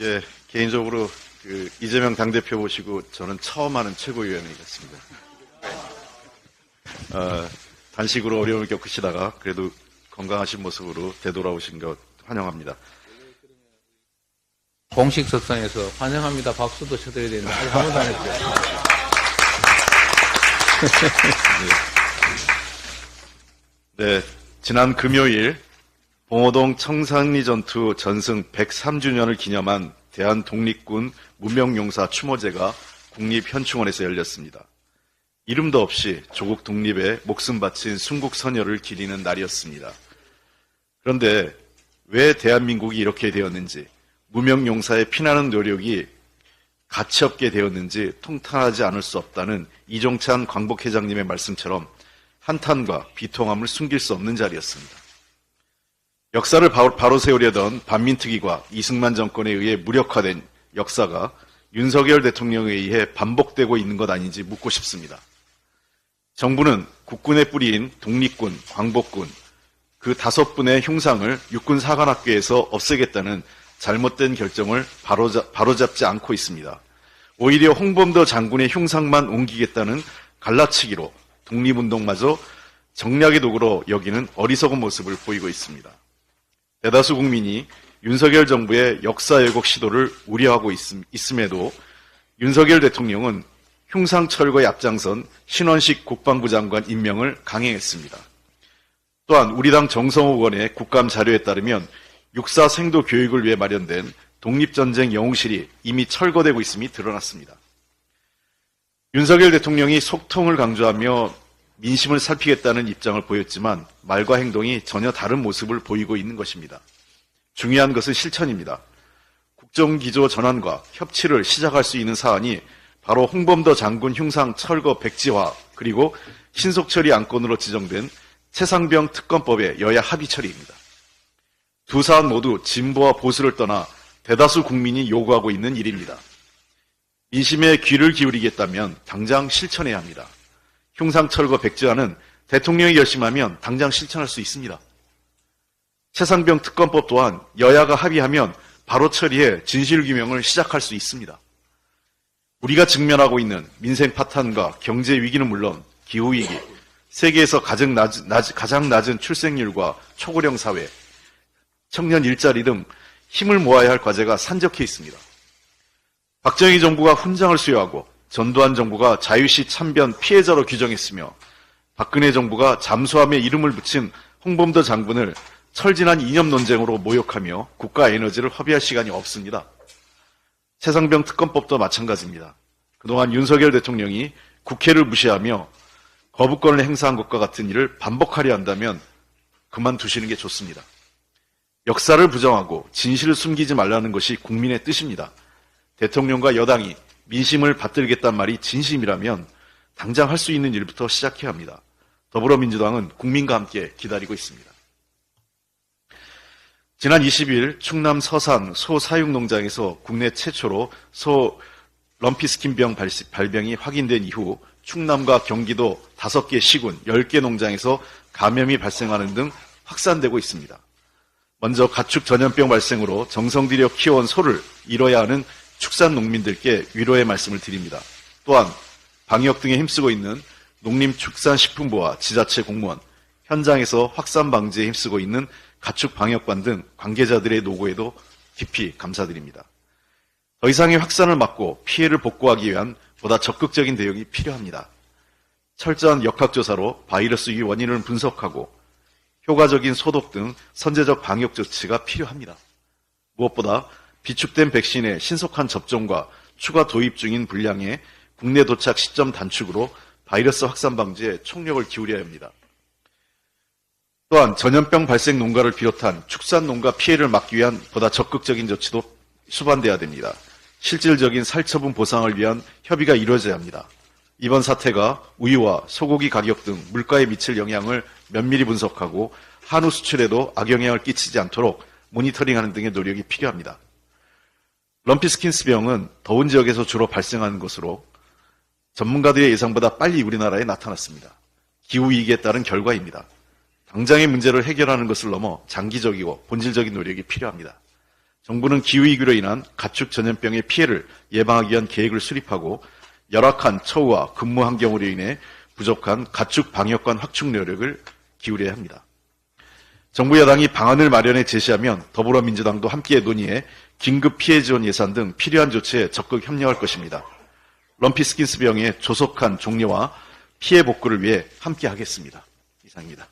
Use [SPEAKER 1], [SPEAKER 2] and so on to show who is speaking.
[SPEAKER 1] 예, 개인적으로 이재명 당대표 모시고 저는 처음 하는 최고위원이겠습니다. 단식으로 어려움을 겪으시다가 그래도 건강하신 모습으로 되돌아오신 것 환영합니다.
[SPEAKER 2] 공식 석상에서 환영합니다. 박수도 쳐드려야 되는데 아직 한 번도 안 했어요.
[SPEAKER 1] 네, 지난 금요일 봉오동 청산리 전투 전승 103주년을 기념한 대한독립군 무명용사 추모제가 국립현충원에서 열렸습니다. 이름도 없이 조국 독립에 목숨 바친 순국선열을 기리는 날이었습니다. 그런데 왜 대한민국이 이렇게 되었는지, 무명용사의 피나는 노력이 가치없게 되었는지 통탄하지 않을 수 없다는 이종찬 광복회장님의 말씀처럼 한탄과 비통함을 숨길 수 없는 자리였습니다. 역사를 바로 세우려던 반민특위과 이승만 정권에 의해 무력화된 역사가 윤석열 대통령에 의해 반복되고 있는 것 아닌지 묻고 싶습니다. 정부는 국군의 뿌리인 독립군, 광복군, 그 5분의 흉상을 육군 사관학교에서 없애겠다는 잘못된 결정을 바로잡지 않고 있습니다. 오히려 홍범도 장군의 흉상만 옮기겠다는 갈라치기로 독립운동마저 정략의 도구로 여기는 어리석은 모습을 보이고 있습니다. 대다수 국민이 윤석열 정부의 역사 왜곡 시도를 우려하고 있음에도 윤석열 대통령은 흉상 철거에 앞장선 신원식 국방부 장관 임명을 강행했습니다. 또한 우리 당 정성호 의원의 국감 자료에 따르면 육사 생도 교육을 위해 마련된 독립전쟁 영웅실이 이미 철거되고 있음이 드러났습니다. 윤석열 대통령이 속통을 강조하며 민심을 살피겠다는 입장을 보였지만 말과 행동이 전혀 다른 모습을 보이고 있는 것입니다. 중요한 것은 실천입니다. 국정기조 전환과 협치를 시작할 수 있는 사안이 바로 홍범도 장군 흉상 철거 백지화 그리고 신속처리 안건으로 지정된 최상병 특검법의 여야 합의 처리입니다. 두 사안 모두 진보와 보수를 떠나 대다수 국민이 요구하고 있는 일입니다. 민심에 귀를 기울이겠다면 당장 실천해야 합니다. 흉상 철거 백지화는 대통령이 결심하면 당장 실천할 수 있습니다. 최상병 특검법 또한 여야가 합의하면 바로 처리해 진실규명을 시작할 수 있습니다. 우리가 직면하고 있는 민생 파탄과 경제 위기는 물론 기후위기, 세계에서 가장 낮은 출생률과 초고령 사회, 청년 일자리 등 힘을 모아야 할 과제가 산적해 있습니다. 박정희 정부가 훈장을 수여하고 전두환 정부가 자유시 참변 피해자로 규정했으며 박근혜 정부가 잠수함에 이름을 붙인 홍범도 장군을 철진한 이념 논쟁으로 모욕하며 국가 에너지를 허비할 시간이 없습니다. 최상병 특검법도 마찬가지입니다. 그동안 윤석열 대통령이 국회를 무시하며 거부권을 행사한 것과 같은 일을 반복하려 한다면 그만두시는 게 좋습니다. 역사를 부정하고 진실을 숨기지 말라는 것이 국민의 뜻입니다. 대통령과 여당이 민심을 받들겠다는 말이 진심이라면 당장 할 수 있는 일부터 시작해야 합니다. 더불어민주당은 국민과 함께 기다리고 있습니다. 지난 20일 충남 서산 소 사육농장에서 국내 최초로 소 럼피스킨병 발병이 확인된 이후 충남과 경기도 5개 시군 10개 농장에서 감염이 발생하는 등 확산되고 있습니다. 먼저 가축 전염병 발생으로 정성 들여 키워온 소를 잃어야 하는 축산 농민들께 위로의 말씀을 드립니다. 또한 방역 등에 힘쓰고 있는 농림축산식품부와 지자체 공무원, 현장에서 확산 방지에 힘쓰고 있는 가축 방역관 등 관계자들의 노고에도 깊이 감사드립니다. 더 이상의 확산을 막고 피해를 복구하기 위한 보다 적극적인 대응이 필요합니다. 철저한 역학조사로 바이러스 위 원인을 분석하고 효과적인 소독 등 선제적 방역 조치가 필요합니다. 무엇보다 비축된 백신의 신속한 접종과 추가 도입 중인 분량의 국내 도착 시점 단축으로 바이러스 확산 방지에 총력을 기울여야 합니다. 또한 전염병 발생 농가를 비롯한 축산 농가 피해를 막기 위한 보다 적극적인 조치도 수반돼야 됩니다. 실질적인 살처분 보상을 위한 협의가 이루어져야 합니다. 이번 사태가 우유와 소고기 가격 등 물가에 미칠 영향을 면밀히 분석하고 한우 수출에도 악영향을 끼치지 않도록 모니터링하는 등의 노력이 필요합니다. 럼피스킨스병은 더운 지역에서 주로 발생하는 것으로 전문가들의 예상보다 빨리 우리나라에 나타났습니다. 기후위기에 따른 결과입니다. 당장의 문제를 해결하는 것을 넘어 장기적이고 본질적인 노력이 필요합니다. 정부는 기후위기로 인한 가축 전염병의 피해를 예방하기 위한 계획을 수립하고 열악한 처우와 근무 환경으로 인해 부족한 가축 방역관 확충 노력을 기울여야 합니다. 정부 여당이 방안을 마련해 제시하면 더불어민주당도 함께 논의해 긴급 피해 지원 예산 등 필요한 조치에 적극 협력할 것입니다. 럼피스킨스병의 조속한 종료와 피해 복구를 위해 함께 하겠습니다. 이상입니다.